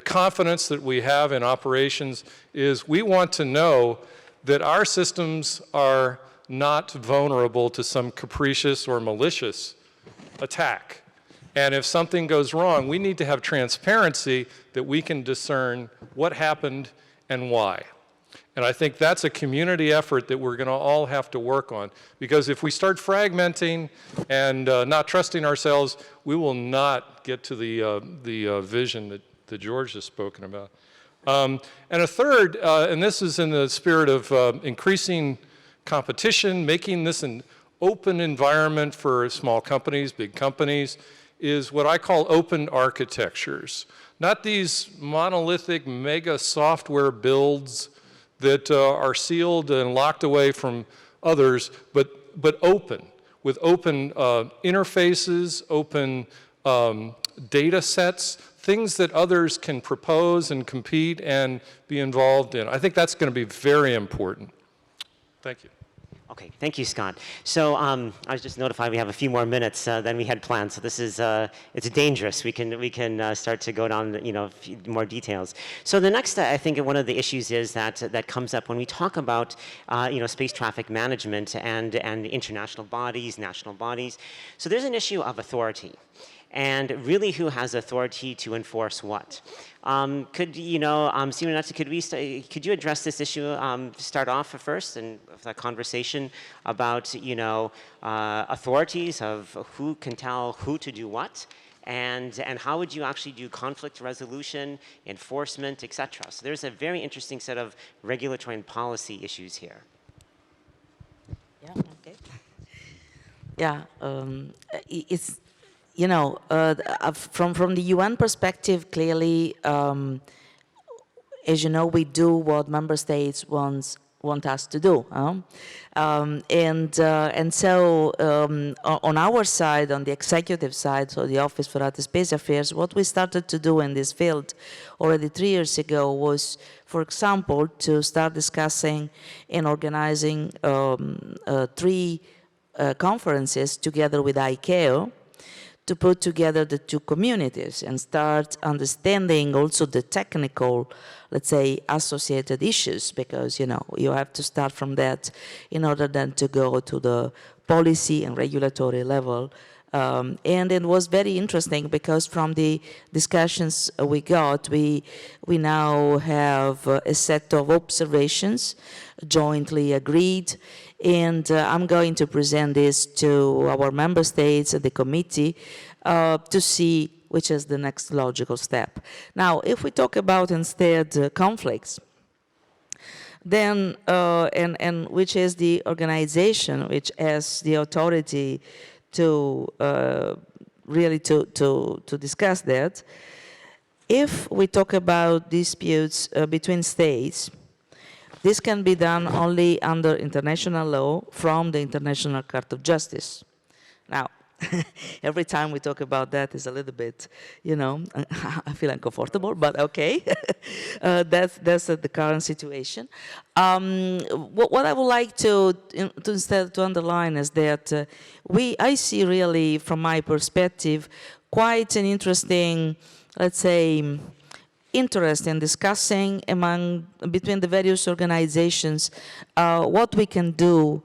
confidence that we have in operations is we want to know that our systems are not vulnerable to some capricious or malicious attack. And if something goes wrong, we need to have transparency that we can discern what happened and why. And I think that's a community effort that we're going to all have to work on. Because if we start fragmenting and not trusting ourselves, we will not get to the vision that George has spoken about. And a third, and this is in the spirit of increasing competition, making this an open environment for small companies, big companies, is what I call open architectures. Not these monolithic mega software builds that are sealed and locked away from others, but open, with open interfaces, open data sets, things that others can propose and compete and be involved in. I think that's going to be very important. Thank you. Okay, thank you, Scott. So I was just notified we have a few more minutes than we had planned. So this is it's dangerous. We can start to go down, a few more details. So the next, I think, one of the issues is that comes up when we talk about space traffic management and international bodies, national bodies. So there's an issue of authority. And really, who has authority to enforce what? Could you address this issue? Start off first and a conversation about authorities of who can tell who to do what, and how would you actually do conflict resolution, enforcement, etc. So there's a very interesting set of regulatory and policy issues here. Yeah. Okay. Yeah. It's. From the UN perspective, clearly, as you know, we do what member states want us to do. And so on our side, on the executive side, so the Office for Outer Space Affairs, what we started to do in this field already 3 years ago was, for example, to start discussing and organizing 3 conferences together with ICAO, to put together the two communities and start understanding also the technical, let's say, associated issues, because, you have to start from that in order then to go to the policy and regulatory level. And it was very interesting because from the discussions we got, we now have a set of observations jointly agreed. And I'm going to present this to our member states, the committee, to see which is the next logical step. Now, if we talk about instead conflicts, then, and which is the organization which has the authority to really to discuss that, if we talk about disputes between states, this can be done only under international law from the International Court of Justice. Now, every time we talk about that is a little bit, I feel uncomfortable, but okay. That's the current situation. What I would like to instead to underline is that I see really, from my perspective, quite an interesting, let's say, interest in discussing between the various organizations what we can do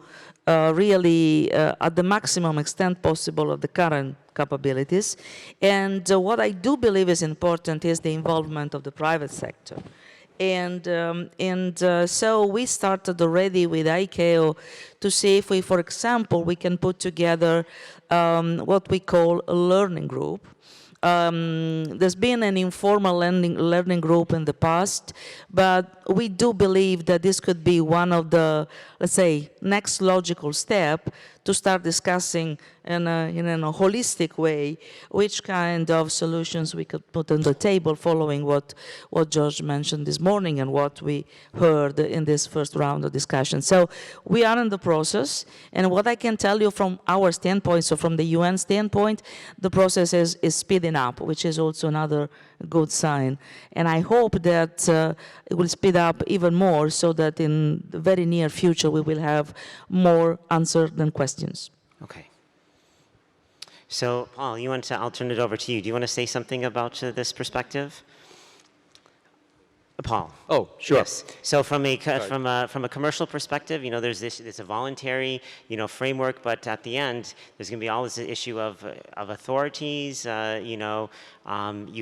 really at the maximum extent possible of the current capabilities. And what I do believe is important is the involvement of the private sector. And so we started already with ICAO to see if we, for example, we can put together what we call a learning group. There's been an informal learning group in the past, but we do believe that this could be one of the, let's say, next logical step to start discussing in a holistic way which kind of solutions we could put on the table following what George mentioned this morning and what we heard in this first round of discussion. So we are in the process, and what I can tell you from our standpoint, so from the UN standpoint, the process is speeding up, which is also another good sign. And I hope that it will speed up even more so that in the very near future we will have more answers than questions. Okay. So, Paul, I'll turn it over to you. Do you want to say something about this perspective? Paul. Oh, sure. Yes. So from a commercial perspective, there's this a voluntary, framework, but at the end, there's going to be all this issue of authorities. You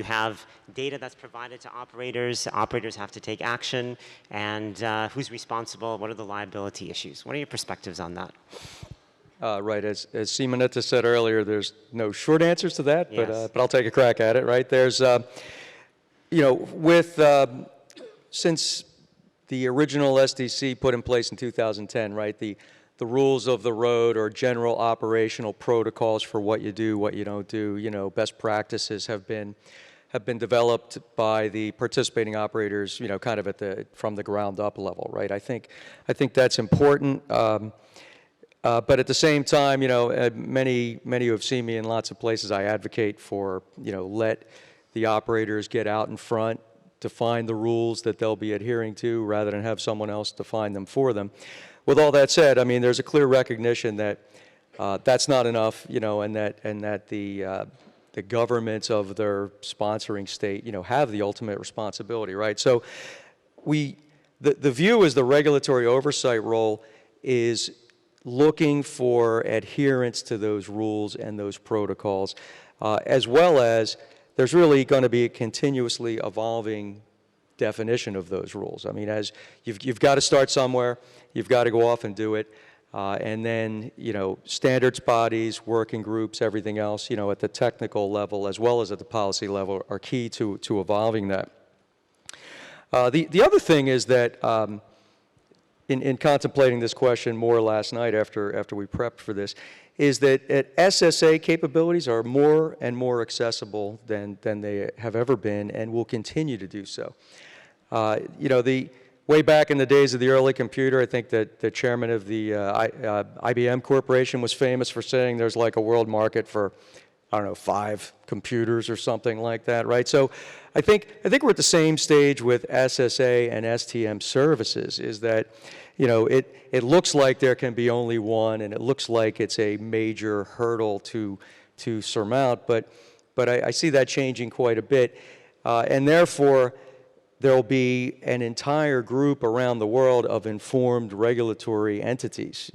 have data that's provided to operators. Operators have to take action, and who's responsible? What are the liability issues? What are your perspectives on that? Right, as Simonetta said earlier, there's no short answers to that, Yes. but I'll take a crack at it. Right, there's, since the original SDC put in place in 2010, right, the rules of the road or general operational protocols for what you do, what you don't do, best practices have been developed by the participating operators, kind of from the ground up level, right? I think that's important. But at the same time, many who have seen me in lots of places, I advocate for, let the operators get out in front, define the rules that they'll be adhering to rather than have someone else define them for them. With all that said, I mean, there's a clear recognition that that's not enough, and that the governments of their sponsoring state, have the ultimate responsibility, right? So the view is the regulatory oversight role is looking for adherence to those rules and those protocols, as well as there's really going to be a continuously evolving definition of those rules. I mean, as you've got to start somewhere, you've got to go off and do it, and then, standards bodies, working groups, everything else, at the technical level as well as at the policy level are key to evolving that. The other thing is that in contemplating this question more last night after we prepped for this, is that SSA capabilities are more and more accessible than they have ever been and will continue to do so. Way back in the days of the early computer, I think that the chairman of the IBM Corporation was famous for saying there's like a world market for, 5 computers or something like that, right? So I think we're at the same stage with SSA and STM services, is that it looks like there can be only one, and it looks like it's a major hurdle to surmount, but I see that changing quite a bit, and therefore there will be an entire group around the world of informed regulatory entities,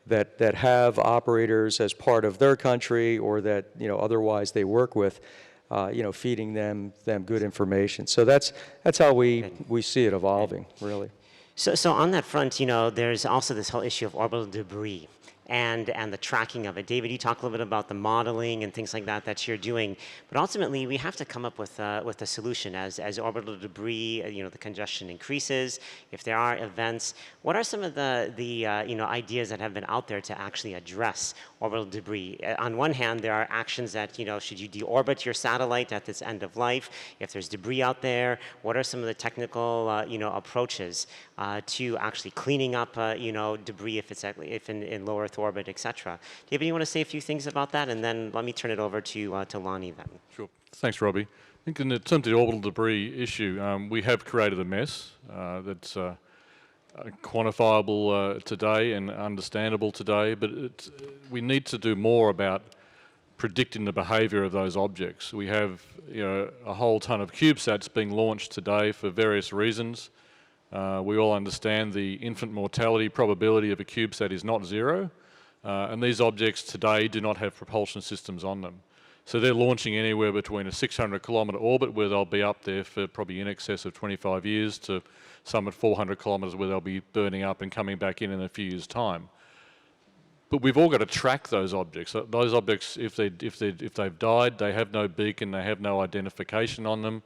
that have operators as part of their country or that otherwise they work with, feeding them good information. So that's how we see it evolving, really. So on that front, there's also this whole issue of orbital debris and the tracking of it. David, you talk a little bit about the modeling and things like that you're doing, but ultimately we have to come up with a solution as orbital debris, the congestion increases. If there are events, what are some of the ideas that have been out there to actually address orbital debris? On one hand, there are actions that should you deorbit your satellite at its end of life? If there's debris out there, what are some of the technical approaches to actually cleaning up debris if in low Earth orbit, etc. David, you want to say a few things about that, and then let me turn it over to Lonnie then. Sure. Thanks, Robbie. I think in terms of the orbital debris issue, we have created a mess that's quantifiable today and understandable today, but we need to do more about predicting the behaviour of those objects. We have a whole ton of CubeSats being launched today for various reasons. We all understand the infant mortality probability of a CubeSat is not 0, and these objects today do not have propulsion systems on them. So they're launching anywhere between a 600-kilometre orbit where they'll be up there for probably in excess of 25 years to some at 400 kilometres where they'll be burning up and coming back in a few years' time. But we've all got to track those objects. Those objects, if they've died, they have no beacon, they have no identification on them.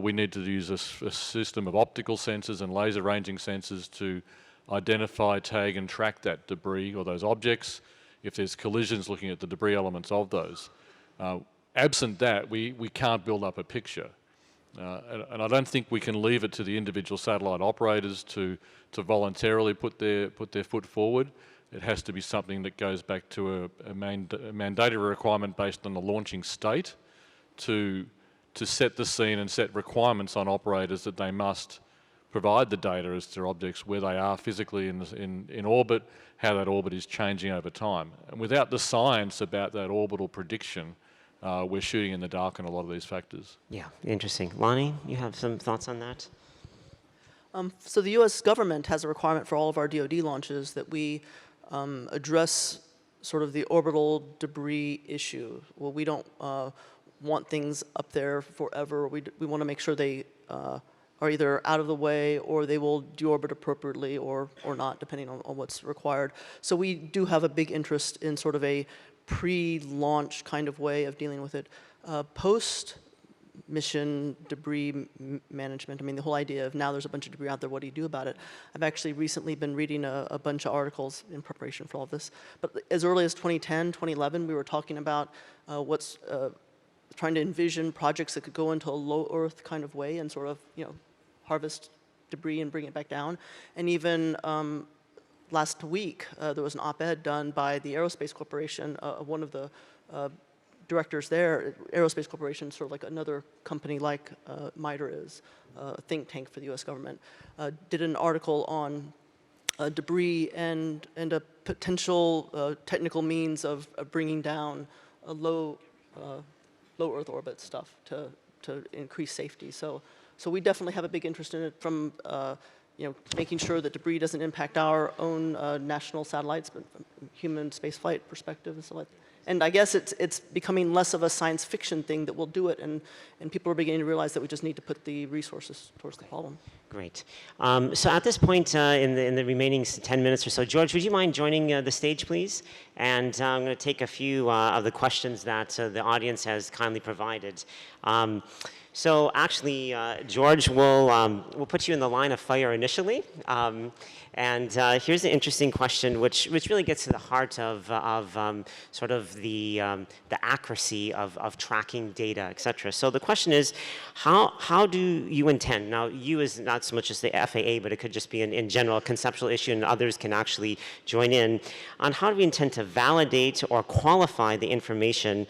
We need to use a system of optical sensors and laser ranging sensors to identify, tag and track that debris or those objects. If there's collisions, looking at the debris elements of those. Absent that, we can't build up a picture. And I don't think we can leave it to the individual satellite operators to voluntarily put their foot forward. It has to be something that goes back to a mandatory requirement based on the launching state to set the scene and set requirements on operators that they must provide the data as to objects, where they are physically in orbit, how that orbit is changing over time. And without the science about that orbital prediction, we're shooting in the dark on a lot of these factors. Yeah, interesting. Lonnie, you have some thoughts on that? So the U.S. government has a requirement for all of our DoD launches that we address sort of the orbital debris issue. Well, we don't want things up there forever. We want to make sure they are either out of the way or they will deorbit appropriately or not, depending on what's required. So we do have a big interest in sort of a pre-launch kind of way of dealing with it. Post-mission debris management, I mean, the whole idea of now there's a bunch of debris out there, what do you do about it? I've actually recently been reading a bunch of articles in preparation for all of this. But as early as 2010, 2011, we were talking about trying to envision projects that could go into a low Earth kind of way and sort of, harvest debris and bring it back down. And even last week, there was an op-ed done by the Aerospace Corporation, one of the directors there. Aerospace Corporation, sort of like another company like MITRE is, a think tank for the US government, did an article on debris and a potential technical means of bringing down a low Earth orbit stuff to increase safety. So we definitely have a big interest in it from making sure that debris doesn't impact our own national satellites, but from human spaceflight perspective and so on. And I guess it's becoming less of a science fiction thing that we'll do it, and people are beginning to realize that we just need to put the resources towards the problem. Great. So at this point in the remaining 10 minutes or so, George, would you mind joining the stage, please? And I'm going to take a few of the questions that the audience has kindly provided. So actually, George, we'll put you in the line of fire initially. And here's an interesting question, which really gets to the heart of sort of the accuracy of tracking data, et cetera. So the question is, how do you intend? Now, you is not so much as the FAA, but it could just be in general a conceptual issue, and others can actually join in on how do we intend to validate or qualify the information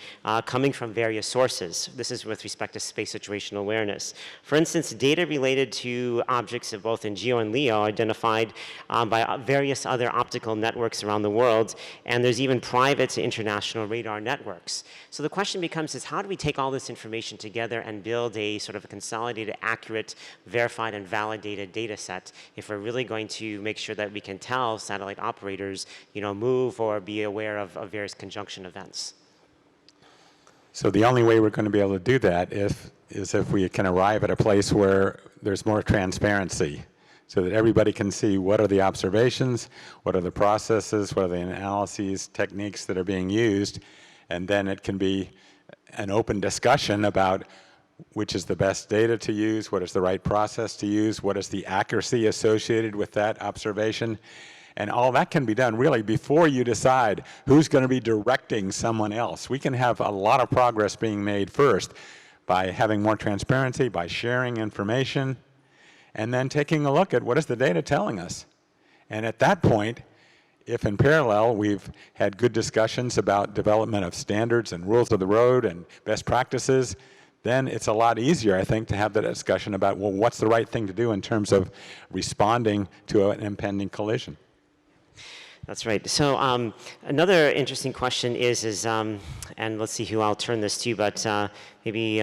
coming from various sources. This is with respect to space situational awareness. For instance, data related to objects of both in GEO and LEO are identified by various other optical networks around the world, and there's even private international radar networks. So the question becomes is how do we take all this information together and build a sort of a consolidated, accurate, verified, and validated data set if we're really going to make sure that we can tell satellite operators, move or be aware of various conjunction events? So the only way we're going to be able to do that is if we can arrive at a place where there's more transparency, so that everybody can see what are the observations, what are the processes, what are the analyses, techniques that are being used, and then it can be an open discussion about which is the best data to use, what is the right process to use, what is the accuracy associated with that observation. And all that can be done really before you decide who's going to be directing someone else. We can have a lot of progress being made first by having more transparency, by sharing information, and then taking a look at what is the data telling us. And at that point, if in parallel we've had good discussions about development of standards and rules of the road and best practices, then it's a lot easier, I think, to have the discussion about, well, what's the right thing to do in terms of responding to an impending collision. That's right. So another interesting question is and let's see who I'll turn this to, but maybe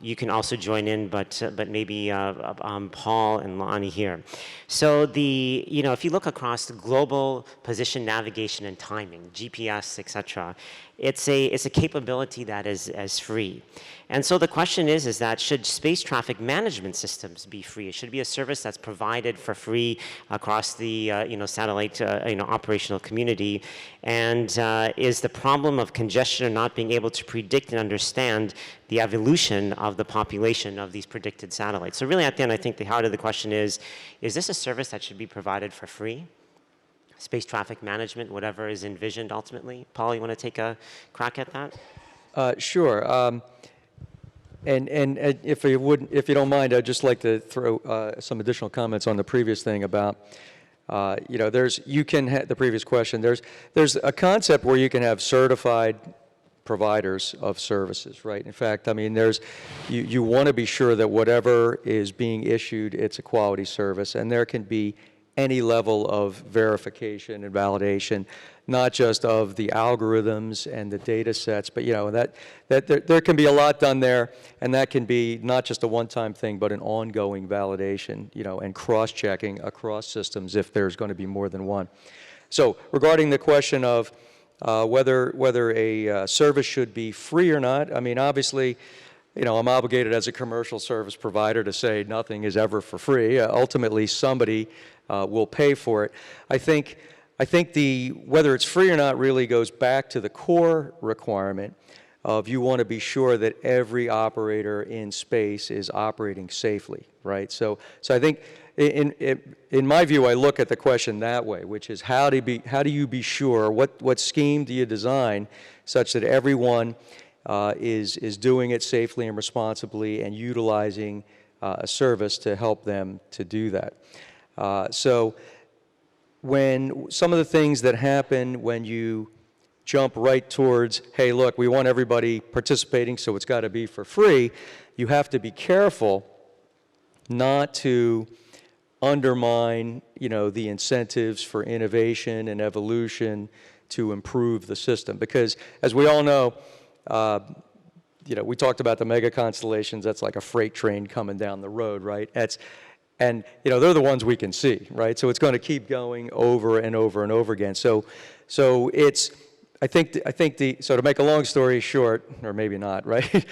you can also join in, but maybe Paul and Lonnie here. So if you look across the global position, navigation, and timing, GPS, etc., it's a capability that is free. And so the question is that should space traffic management systems be free? It should be a service that's provided for free across the satellite operational community. And is the problem of congestion or not being able to predict and understand the evolution of the population of these predicted satellites? So really at the end, I think the heart of the question is this a service that should be provided for free? Space traffic management, whatever is envisioned ultimately. Paul, you want to take a crack at that? Sure. And if you don't mind, I'd just like to throw some additional comments on the previous thing about, the previous question. There's a concept where you can have certified providers of services, right? In fact, I mean, you want to be sure that whatever is being issued, it's a quality service, and there can be any level of verification and validation, not just of the algorithms and the data sets, but there can be a lot done there, and that can be not just a one-time thing, but an ongoing validation, and cross-checking across systems if there's going to be more than one. So regarding the question of whether a service should be free or not, I mean, obviously, I'm obligated as a commercial service provider to say nothing is ever for free. Ultimately, somebody will pay for it. I think whether it's free or not really goes back to the core requirement of you want to be sure that every operator in space is operating safely, right? So I think in my view, I look at the question that way, which is how do you be sure, what scheme do you design such that everyone is doing it safely and responsibly and utilizing a service to help them to do that. So when some of the things that happen when you jump right towards, hey, look, we want everybody participating, so it's got to be for free, you have to be careful not to undermine, the incentives for innovation and evolution to improve the system. Because as we all know, we talked about the mega constellations. That's like a freight train coming down the road, right? And they're the ones we can see, right? So it's going to keep going over and over and over again. So it's, I think so to make a long story short, or maybe not, right?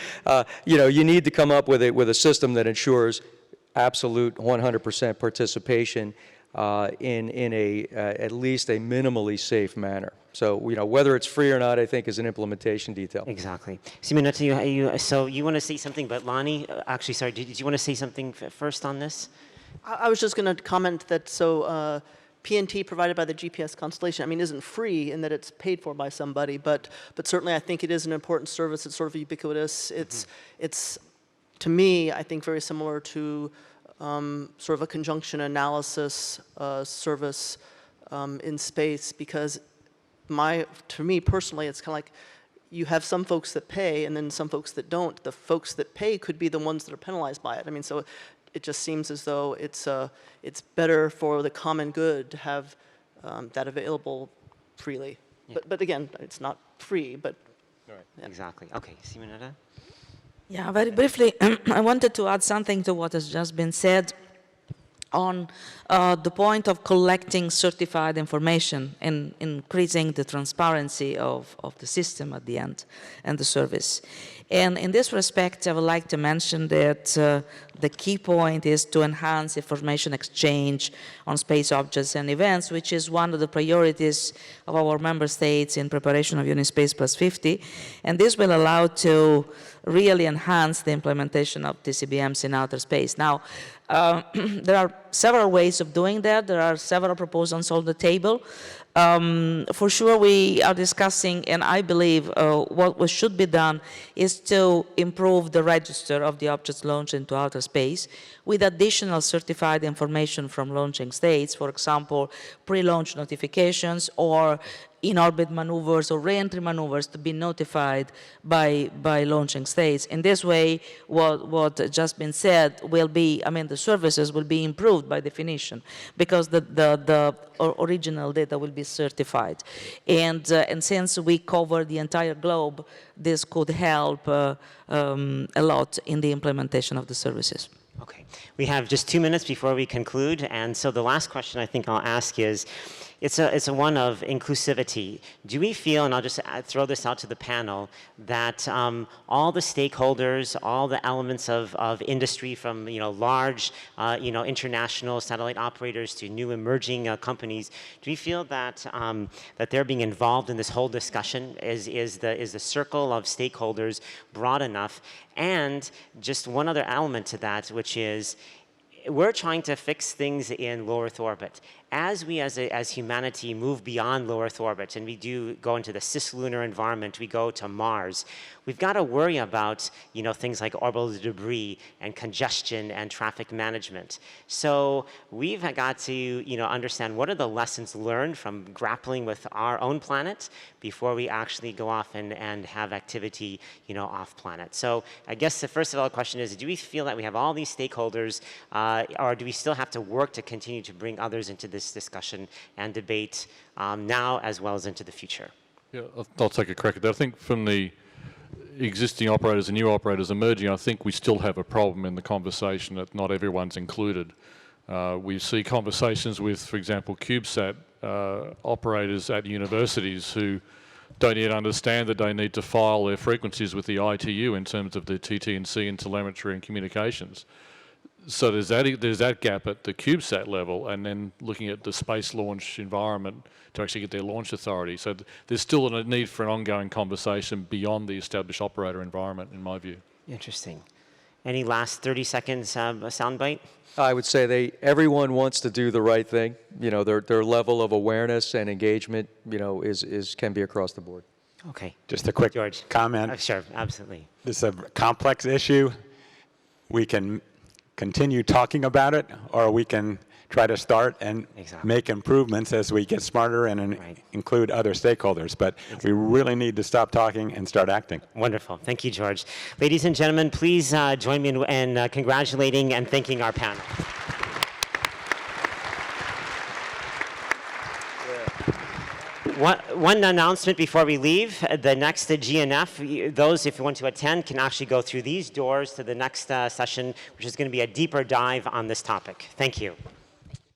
You need to come up with a system that ensures absolute 100% participation in at least a minimally safe manner. So, whether it's free or not, I think is an implementation detail. Exactly. Simonetta, so you want to say something, but Lonnie, actually, sorry, did you want to say something first on this? I was just going to comment that PNT provided by the GPS constellation, I mean, isn't free in that it's paid for by somebody, but certainly I think it is an important service. It's sort of ubiquitous. It's to me, I think, very similar to sort of a conjunction analysis service in space, because to me personally, it's kind of like you have some folks that pay and then some folks that don't. The folks that pay could be the ones that are penalized by it. I mean, so it just seems as though it's better for the common good to have that available freely. Yeah. But again, it's not free, but... Right. Yeah. Exactly. Okay, Simonetta? Yeah, very briefly, I wanted to add something to what has just been said on the point of collecting certified information and increasing the transparency of the system at the end and the service. And in this respect, I would like to mention that the key point is to enhance information exchange on space objects and events, which is one of the priorities of our member states in preparation of Unispace Plus 50. And this will allow to really enhance the implementation of TCBMs in outer space. Now, there are several ways of doing that. There are several proposals on the table. For sure, we are discussing, and I believe what should be done is to improve the register of the objects launched into outer space with additional certified information from launching states, for example, pre-launch notifications or in-orbit maneuvers or re-entry maneuvers to be notified by launching states. In this way, what just been said will be, I mean, the services will be improved by definition because the original data will be certified. And since we cover the entire globe, this could help a lot in the implementation of the services. Okay. We have just 2 minutes before we conclude, and so the last question I think I'll ask is, it's a one of inclusivity. Do we feel, and I'll just throw this out to the panel, that all the stakeholders, all the elements of industry, from large international satellite operators to new emerging companies, do we feel that that they're being involved in this whole discussion? Is the circle of stakeholders broad enough? And just one other element to that, which is, we're trying to fix things in low Earth orbit. As we, as humanity, move beyond low Earth orbit and we do go into the cislunar environment, we go to Mars, we've got to worry about things like orbital debris and congestion and traffic management. So we've got to understand what are the lessons learned from grappling with our own planet before we actually go off and have activity off planet. So I guess the first of all question is, do we feel that we have all these stakeholders, or do we still have to work to continue to bring others into this discussion and debate now as well as into the future? Yeah, I'll take a crack at that. I think from the existing operators and new operators emerging, I think we still have a problem in the conversation that not everyone's included. We see conversations with, for example, CubeSat operators at universities who don't yet understand that they need to file their frequencies with the ITU in terms of the TT&C and telemetry and communications. So there's that gap at the CubeSat level, and then looking at the space launch environment to actually get their launch authority. So there's still a need for an ongoing conversation beyond the established operator environment, in my view. Interesting. Any last 30 seconds soundbite? I would say everyone wants to do the right thing. Their level of awareness and engagement, can be across the board. Okay. Just a quick George. comment. Sure, absolutely. This is a complex issue. We can continue talking about it, or we can try to start and make improvements as we get smarter and include other stakeholders. But we really need to stop talking and start acting. Wonderful. Thank you, George. Ladies and gentlemen, please join me in congratulating and thanking our panel. One announcement before we leave. The next GNF, those, if you want to attend, can actually go through these doors to the next session, which is going to be a deeper dive on this topic. Thank you.